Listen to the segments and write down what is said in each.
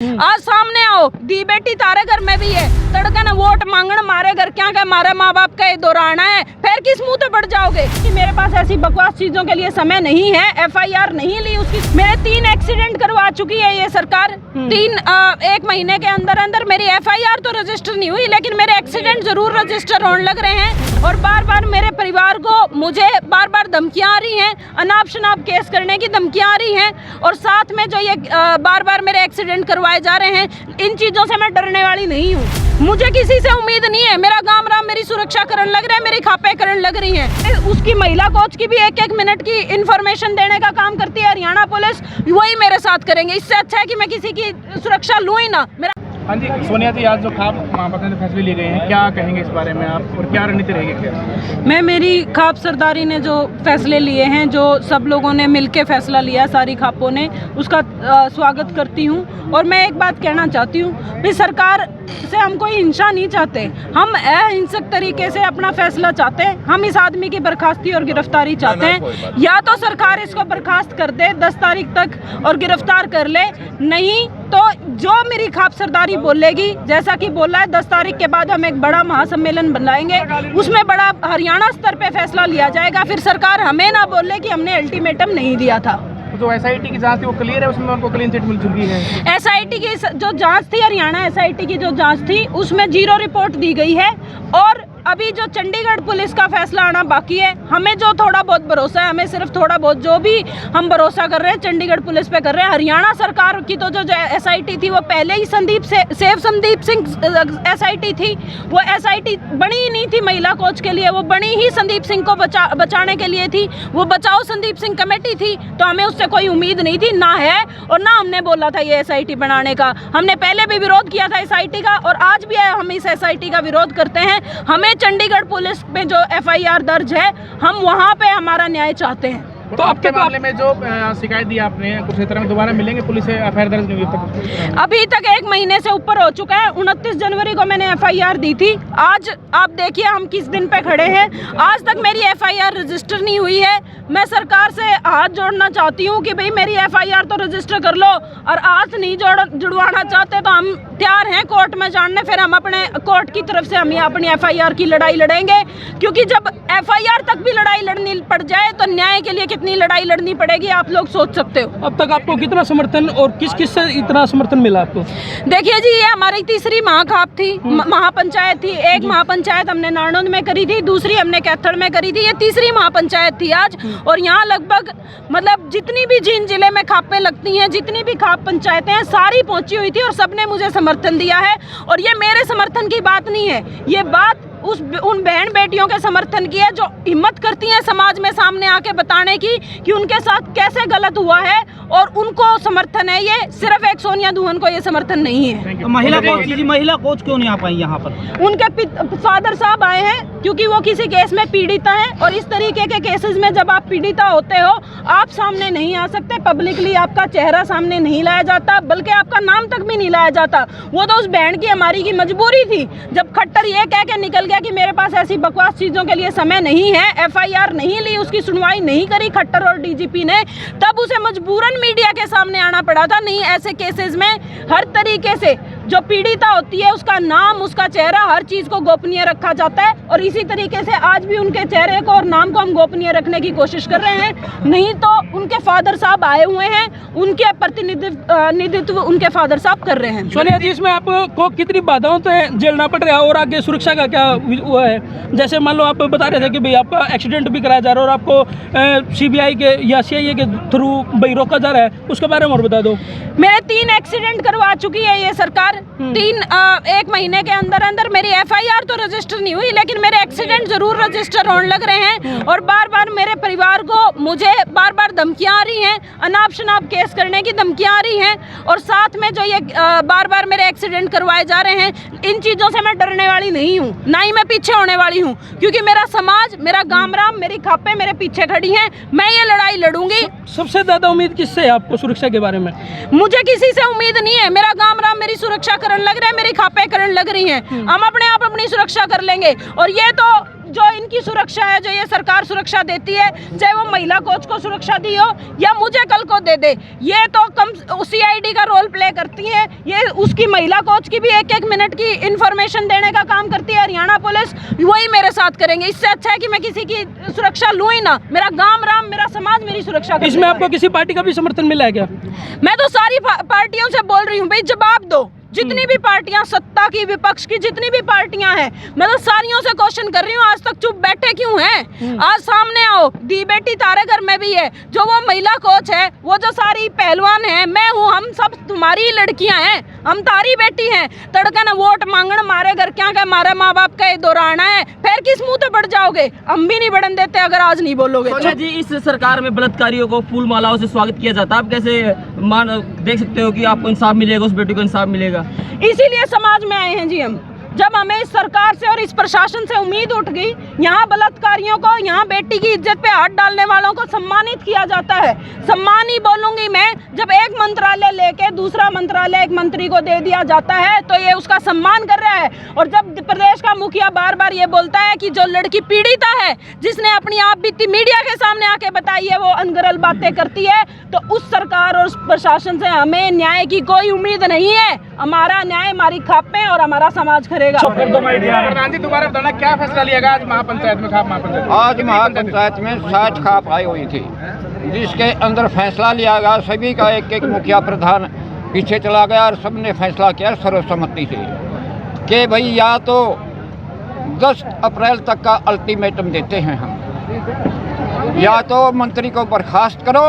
आज सामने आओ, दी बेटी तारे घर में भी है, तड़का न वोट मांगण मारे घर क्या क्या मारे माँ बाप का दौराना है, फिर किस मुंह पे बढ़ जाओगे कि मेरे पास ऐसी बकवास चीजों के लिए समय नहीं है। एफआईआर नहीं ली उसकी, मेरे 3 एक्सीडेंट करवा चुकी है ये सरकार। 1 महीने के अंदर अंदर मेरी एफआईआर तो रजिस्टर नहीं हुई, लेकिन मेरे एक्सीडेंट जरूर रजिस्टर होने लग रहे हैं और बार बार मेरे परिवार को मुझे बार बार धमकियां आ रही हैं, अनाप शनाप केस करने की धमकियां आ रही हैं और साथ में जो ये बार बार मेरे एक्सीडेंट करवाए जा रहे हैं, इन चीजों से मैं डरने वाली नहीं हूँ। मुझे किसी से उम्मीद नहीं है। मेरा गांव राम मेरी सुरक्षा करने लग रहा है, मेरी खापे करने लग रही हैं। उसकी महिला कोच की भी 1-1 मिनट की इंफॉर्मेशन देने का काम करती है हरियाणा पुलिस, वही मेरे साथ करेंगे। इससे अच्छा है कि मैं किसी की सुरक्षा लूँ ही ना। मेरा हाँ जी सोनिया जी, आज जो खाप महापत्र में फैसले लिए गए हैं, क्या कहेंगे इस बारे में आप और क्या रणनीति रहेगी? मैं मेरी खाप सरदारी ने जो फैसले लिए हैं, जो सब लोगों ने मिलकर फैसला लिया, सारी खापों ने, उसका स्वागत करती हूँ। और मैं एक बात कहना चाहती हूँ कि सरकार से हम कोई हिंसा नहीं चाहते, हम अहिंसक तरीके से अपना फैसला चाहते हैं। हम इस आदमी की बर्खास्ती और गिरफ्तारी चाहते हैं। या तो सरकार इसको बर्खास्त कर दे 10 तारीख तक और गिरफ्तार कर ले, नहीं तो जो मेरी खाप सरदारी बोलेगी, जैसा कि बोला है 10 तारीख के बाद हम एक बड़ा महासम्मेलन बनाएंगे, उसमें बड़ा हरियाणा स्तर पे फैसला लिया जाएगा। फिर सरकार हमें ना बोले कि हमने अल्टीमेटम नहीं दिया था। जो एसआईटी की जांच थी वो क्लियर है, उसमें उनको क्लीन चिट मिल चुकी है। एसआईटी की जो जांच थी, हरियाणा एसआईटी की जो जांच थी, उसमें 0 रिपोर्ट दी गई है और अभी जो चंडीगढ़ पुलिस का फैसला आना बाकी है। हमें जो थोड़ा बहुत भरोसा है, हमें सिर्फ थोड़ा बहुत जो भी हम भरोसा कर रहे हैं चंडीगढ़ पुलिस पे कर रहे हैं। हरियाणा सरकार की तो जो एसआईटी थी वो पहले ही संदीप सिंह एसआईटी थी, वो एसआईटी बनी ही नहीं थी महिला कोच के लिए, वो बनी ही संदीप सिंह को बचाने के लिए थी। वो बचाओ संदीप सिंह कमेटी थी, तो हमें उससे कोई उम्मीद नहीं थी, ना है और ना हमने बोला था ये एसआईटी बनाने का। हमने पहले भी विरोध किया था एसआईटी का और आज भी हम इस एसआईटी का विरोध करते हैं। हमें चंडीगढ़ पुलिस में जो एफआईआर दर्ज है, हम वहां पे हमारा न्याय चाहते हैं। तो आपके मामले में जो शिकायत दी आपने, कुछ इस तरह में दोबारा मिलेंगे पुलिस से एफआईआर दर्ज नहीं हुई? अभी तक 1 महीने से ऊपर हो चुका है। 29 जनवरी को मैंने एफआईआर दी थी। आज आप देखिए हम किस दिन पे खड़े हैं, आज तक मेरी एफआईआर रजिस्टर नहीं हुई है। मैं सरकार से हाथ जोड़ना चाहती हूँ कि भाई मेरी एफआईआर तो रजिस्टर कर लो, और हाथ नहीं जुड़वाना चाहते तो हम तैयार हैं कोर्ट में जाने। फिर हम अपने कोर्ट की तरफ से हम अपनी एफआईआर की लड़ाई लड़ेंगे, क्योंकि जब एफआईआर तक भी लड़ाई लड़नी पड़ जाए तो न्याय के लिए कितनी लड़ाई लड़नी पड़ेगी आप लोग सोच सकते हो। अब तक आपको कितना समर्थन और किस से इतना समर्थन मिला आपको? देखिए जी, ये हमारी तीसरी महाखाप थी, महापंचायत थी। एक महापंचायत हमने नारनौंद में करी थी, दूसरी हमने कैथल में करी थी, ये तीसरी महापंचायत थी आज। और यहाँ लगभग मतलब जितनी भी जींद जिले में खापें लगती हैं, जितनी भी खाप पंचायतें हैं, सारी पहुंची हुई थी और सबने मुझे समर्थन दिया है। और ये मेरे समर्थन की बात नहीं है, ये बात उन बहन बेटियों के समर्थन की है जो हिम्मत करती हैं समाज में सामने आके बताने की कि उनके साथ कैसे गलत हुआ है, और उनको समर्थन है। ये सिर्फ एक सोनिया दुहन को ये समर्थन नहीं है। तो महिला कोच क्यों नहीं आ पाई यहाँ पर? उनके फादर साहब आए हैं क्योंकि वो किसी केस में पीड़िता है, और इस तरीके के केसेस में जब आप पीड़िता होते हो, आप सामने नहीं आ सकते, पब्लिकली आपका चेहरा सामने नहीं लाया जाता, बल्कि आपका नाम तक भी नहीं लाया जाता। वो तो उस बहन की हमारी की मजबूरी थी, जब खट्टर ये कह के निकल गया कि मेरे पास ऐसी बकवास चीजों के लिए समय नहीं है, एफआईआर नहीं ली, उसकी सुनवाई नहीं करी खट्टर और डीजीपी ने, तब उसे मजबूरन मीडिया के सामने आना पड़ा था। नहीं, ऐसे केसेस में हर तरीके से जो पीड़िता होती है उसका नाम, उसका चेहरा, हर चीज को गोपनीय रखा जाता है, और इसी तरीके से आज भी उनके चेहरे को और नाम को हम गोपनीय रखने की कोशिश कर रहे हैं। नहीं तो उनके फादर साहब आए हुए हैं, उनके प्रतिनिधित्व उनके फादर साहब कर रहे हैं। सोनिया जी, इसमें आपको कितनी बाधाओं से झेलना पड़ रहा है और आगे सुरक्षा का क्या हुआ है? जैसे मान लो आप बता रहे थे कि भाई आपका एक्सीडेंट भी कराया जा रहा है और आपको सीबीआई के या सीआईए के थ्रू भाई रोका जा रहा है, उसके बारे में और बता दो। मेरे 3 एक्सीडेंट करवा चुकी है ये सरकार। 1 महीने के अंदर अंदर मेरी एफआईआर तो रजिस्टर नहीं हुई, लेकिन मेरे एक्सीडेंट जरूर रजिस्टर होने लग रहे हैं और बार बार मेरे परिवार को मुझे बार बार धमकियां आ रही हैं, अनाप शनाप केस करने की धमकियां आ रही हैं, और साथ में जो ये बार बार मेरे एक्सीडेंट करवाए जा रहे हैं, इन चीजों से मैं डरने वाली नहीं हूँ, ना ही मैं पीछे होने वाली हूँ, क्योंकि मेरा समाज, मेरा गांव राम, मेरी खापें मेरे पीछे खड़ी हैं। मैं ये लड़ाई लड़ूंगी। सबसे ज्यादा उम्मीद किससे है आपको सुरक्षा के बारे में? मुझे किसी से उम्मीद नहीं है। मेरा गांव राम मेरी सुरक्षा करने लग रहा है, मेरी खापें करने लग रही हैं। हम अपने आप अपनी सुरक्षा कर लेंगे। और ये तो जो इनकी सुरक्षा है, जो ये सरकार सुरक्षा देती है, चाहे वो महिला कोच को सुरक्षा दी हो या मुझे कल को दे दे, ये तो कम CID का रोल प्ले करती है। ये उसकी महिला कोच की भी एक एक मिनट की इंफॉर्मेशन देने का काम करती है हरियाणा पुलिस, वही मेरे साथ करेंगे। इससे अच्छा है कि मैं किसी की सुरक्षा लूँ ही ना, मेरा गांव राम, मेरा समाज मेरी सुरक्षा करे। इसमें आपको किसी पार्टी का भी समर्थन मिला है क्या? मैं तो सारी पार्टियों से बोल रही हूँ भाई, जवाब दो। जितनी भी पार्टियां, सत्ता की, विपक्ष की जितनी भी पार्टियां हैं, मैं तो सारियों से क्वेश्चन कर रही हूँ, आज तक चुप बैठे क्यों हैं? आज सामने आओ, दी बेटी तारे घर में भी है, जो वो महिला कोच है, वो जो सारी पहलवान है, मैं हूँ, हम सब तुम्हारी ही लड़कियां हैं, हम तारी बेटी हैं। तड़का न वोट मांगण मारे घर क्या कह मारे माँ बाप का दौराना है, फिर किस मुंह तो बढ़ जाओगे? हम भी नहीं बढ़न देते अगर आज नहीं बोलोगे। सोनिया जी, इस सरकार में बलात्कारियों को फूल मालाओं से स्वागत किया जाता है, आप कैसे देख सकते हो कि आपको इंसाफ मिलेगा, उस बेटी को इंसाफ मिलेगा? इसीलिए समाज में आए हैं जी हम। जब हमें इस सरकार से और इस प्रशासन से उम्मीद उठ गई, यहाँ बलात्कारियों को, यहाँ बेटी की इज्जत पे हाथ डालने वालों को सम्मानित किया जाता है। सम्मान ही बोलूंगी मैं, जब एक मंत्रालय लेके दूसरा मंत्रालय एक मंत्री को दे दिया जाता है तो ये उसका सम्मान कर रहा है। और जब प्रदेश का मुखिया बार बार ये बोलता है कि जो लड़की पीड़िता है, जिसने अपनी आप बीती मीडिया के सामने आके बताई है, वो अनगरल बातें करती है, तो उस सरकार और उस प्रशासन से हमें न्याय की कोई उम्मीद नहीं है। हमारा न्याय हमारी खापें और हमारा समाज करेगा। प्रधान जी, दोबारा बताना क्या फैसला लिया गया आज महापंचायत में? खाप महापंचायत आज महापंचायत में 60 खाप आई हुई थी, जिसके अंदर फैसला लिया गया। सभी का एक एक मुखिया प्रधान पीछे चला गया और सबने फैसला किया सर्वसम्मति से कि भाई या तो 10 अप्रैल तक का अल्टीमेटम देते हैं हम, या तो मंत्री को बर्खास्त करो,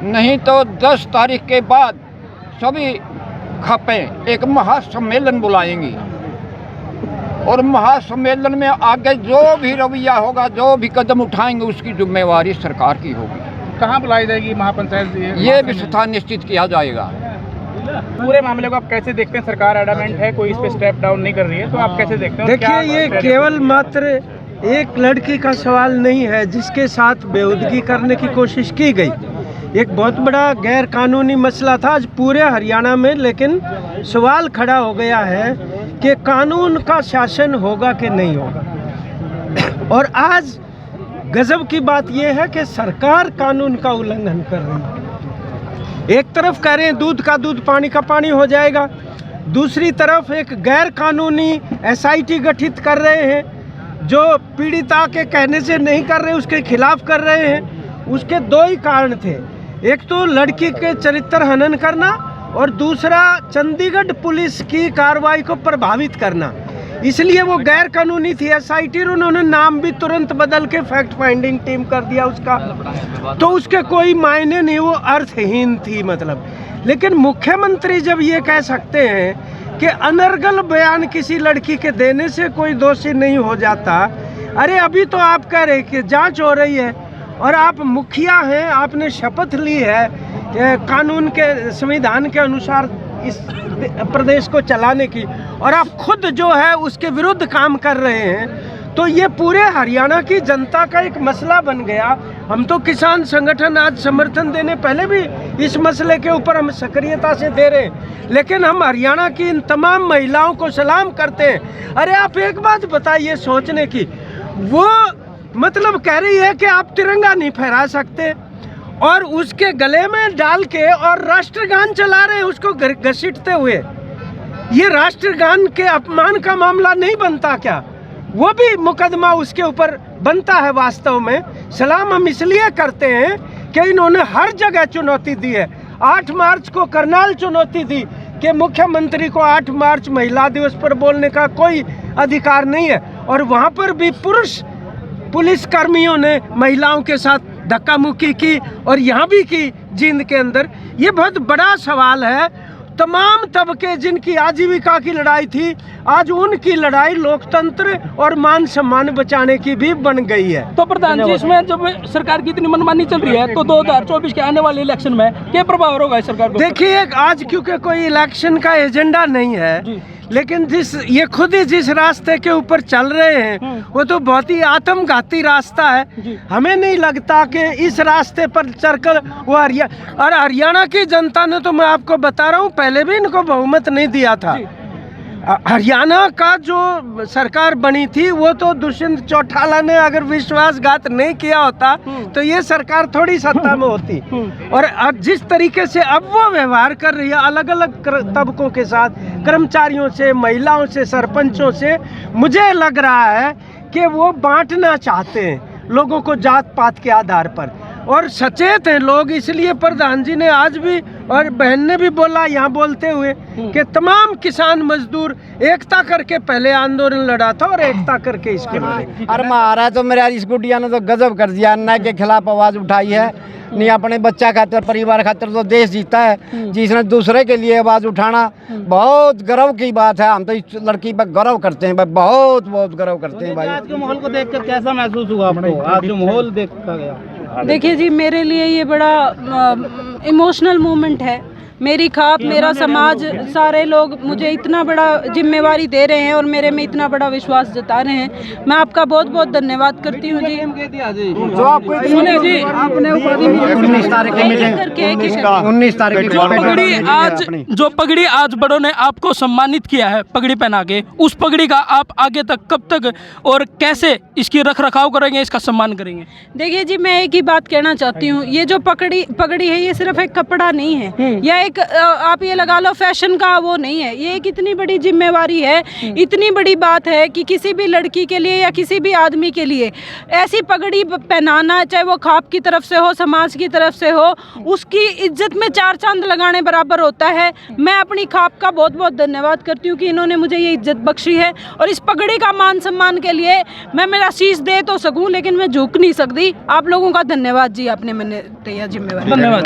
नहीं तो 10 तारीख के बाद सभी खापें एक महासम्मेलन बुलाएंगी और महासम्मेलन में आगे जो भी रवैया होगा, जो भी कदम उठाएंगे, उसकी जिम्मेवारी सरकार की होगी। कहाँ बुलाई जाएगी महापंचायत? ये भी स्थान निश्चित किया जाएगा। पूरे मामले को आप कैसे देखते हैं? सरकार एडमेंट है, कोई इस पे स्टेप डाउन नहीं कर रही है, तो आप कैसे देखते हैं? देखिए, ये केवल मात्र एक लड़की का सवाल नहीं है जिसके साथ बेहूदगी करने की कोशिश की गई। एक बहुत बड़ा गैर कानूनी मसला था आज पूरे हरियाणा में, लेकिन सवाल खड़ा हो गया है कि कानून का शासन होगा कि नहीं होगा। और आज गजब की बात यह है कि सरकार कानून का उल्लंघन कर रही है। एक तरफ कह रहे हैं दूध का दूध पानी का पानी हो जाएगा, दूसरी तरफ एक गैर कानूनी SIT गठित कर रहे हैं जो पीड़िता के कहने से नहीं कर रहे, उसके खिलाफ कर रहे हैं। उसके दो ही कारण थे, एक तो लड़की के चरित्र हनन करना और दूसरा चंडीगढ़ पुलिस की कार्रवाई को प्रभावित करना। इसलिए वो गैर कानूनी थी SIT, और उन्होंने नाम भी तुरंत बदल के फैक्ट फाइंडिंग टीम कर दिया उसका, तो उसके कोई मायने नहीं, वो अर्थहीन थी मतलब। लेकिन मुख्यमंत्री जब ये कह सकते हैं कि अनर्गल बयान किसी लड़की के देने से कोई दोषी नहीं हो जाता, अरे अभी तो आप कह रहे कि जांच हो रही है और आप मुखिया हैं, आपने शपथ ली है कानून के, संविधान के अनुसार इस प्रदेश को चलाने की, और आप खुद जो है उसके विरुद्ध काम कर रहे हैं, तो ये पूरे हरियाणा की जनता का एक मसला बन गया। हम तो किसान संगठन आज समर्थन देने पहले भी इस मसले के ऊपर हम सक्रियता से दे रहे हैं, लेकिन हम हरियाणा की इन तमाम महिलाओं को सलाम करते हैं। अरे आप एक बात बताइए सोचने की, वो मतलब कह रही है कि आप तिरंगा नहीं फहरा सकते और उसके गले में डाल के और राष्ट्रगान चला रहे हैं उसको घसीटते हुए। ये राष्ट्रगान के अपमान का मामला नहीं बनता क्या? वो भी मुकदमा उसके ऊपर बनता है। वास्तव में सलाम हम इसलिए करते हैं कि इन्होंने हर जगह चुनौती दी है। 8 मार्च को करनाल चुनौती दी कि मुख्यमंत्री को 8 मार्च महिला दिवस पर बोलने का कोई अधिकार नहीं है, और वहाँ पर भी पुरुष पुलिस कर्मियों ने महिलाओं के साथ धक्का मुक्की की और यहाँ भी की जींद के अंदर। ये बहुत बड़ा सवाल है। तमाम तबके जिनकी आजीविका की लड़ाई थी, आज उनकी लड़ाई लोकतंत्र और मान सम्मान बचाने की भी बन गई है। तो प्रधान जी, इसमें जब सरकार की इतनी मनमानी चल रही है, तो 2024 के आने वाले इलेक्शन में क्या प्रभाव होगा इस सरकार को? देखिए, आज क्योंकि कोई इलेक्शन का एजेंडा नहीं है, लेकिन ये खुद ही जिस रास्ते के ऊपर चल रहे हैं वो तो बहुत ही आत्मघाती रास्ता है। हमें नहीं लगता कि इस रास्ते पर चलकर वो हरियाणा की जनता ने, तो मैं आपको बता रहा हूँ, पहले भी इनको बहुमत नहीं दिया था। हरियाणा का जो सरकार बनी थी वो तो दुष्यंत चौटाला ने अगर विश्वासघात नहीं किया होता तो ये सरकार थोड़ी सत्ता में होती। और अब जिस तरीके से अब वो व्यवहार कर रही है अलग अलग तबकों के साथ, कर्मचारियों से, महिलाओं से, सरपंचों से, मुझे लग रहा है कि वो बांटना चाहते हैं लोगों को जात पात के आधार पर, और सचेत हैं लोग। इसलिए प्रधान जी ने आज भी और बहन ने भी बोला यहाँ बोलते हुए कि तमाम किसान मजदूर एकता करके पहले आंदोलन लड़ा था और एकता करके इसको लड़े। अरे महाराज तो मेरे इस गुडिया ने तो गजब कर दिया, अन्याय के खिलाफ आवाज उठाई है। नहीं अपने बच्चा खातिर, परिवार खातिर तो देश जीता है, जिसने दूसरे के लिए आवाज उठाना बहुत गर्व की बात है। हम तो इस लड़की पर गर्व करते हैं भाई, बहुत बहुत गर्व करते हैं भाई। आज के माहौल को देखकर कैसा महसूस हुआ आपको? आज जो माहौल देखा गया, देखिए जी, मेरे लिए ये बड़ा इमोशनल मोमेंट है। मेरी खाप, मेरा समाज, सारे लोग मुझे इतना बड़ा जिम्मेवारी दे रहे हैं और मेरे में इतना बड़ा विश्वास जता रहे हैं। मैं आपका बहुत बहुत धन्यवाद करती हूँ जी। जो आपको सुने जी, आपने उपाधि मिली 19 तारीख की मीटिंग, 19 तारीख की जो पगड़ी आज बड़ों ने आपको सम्मानित किया है पगड़ी पहना के, उस पगड़ी का आप आगे तक कब तक और कैसे इसकी रख रखाव करेंगे, इसका सम्मान करेंगे? देखिए जी, मैं एक ही बात कहना चाहती हूँ, ये जो पगड़ी है ये सिर्फ एक कपड़ा नहीं है, या एक आप ये लगा लो फैशन का वो नहीं है। ये एक इतनी बड़ी जिम्मेवारी है, इतनी बड़ी बात है कि किसी भी लड़की के लिए या किसी भी आदमी के लिए ऐसी पगड़ी पहनाना, चाहे वो खाप की तरफ से हो, समाज की तरफ से हो, उसकी इज्जत में 4 चांद लगाने बराबर होता है। मैं अपनी खाप का बहुत बहुत धन्यवाद करती हूँ कि इन्होंने मुझे ये इज्जत बख्शी है, और इस पगड़ी का मान सम्मान के लिए मैं मेरा शीश दे तो सकूँ लेकिन मैं झुक नहीं सकती। आप लोगों का धन्यवाद जी, आपने मैंने दिया जिम्मेवारी। धन्यवाद।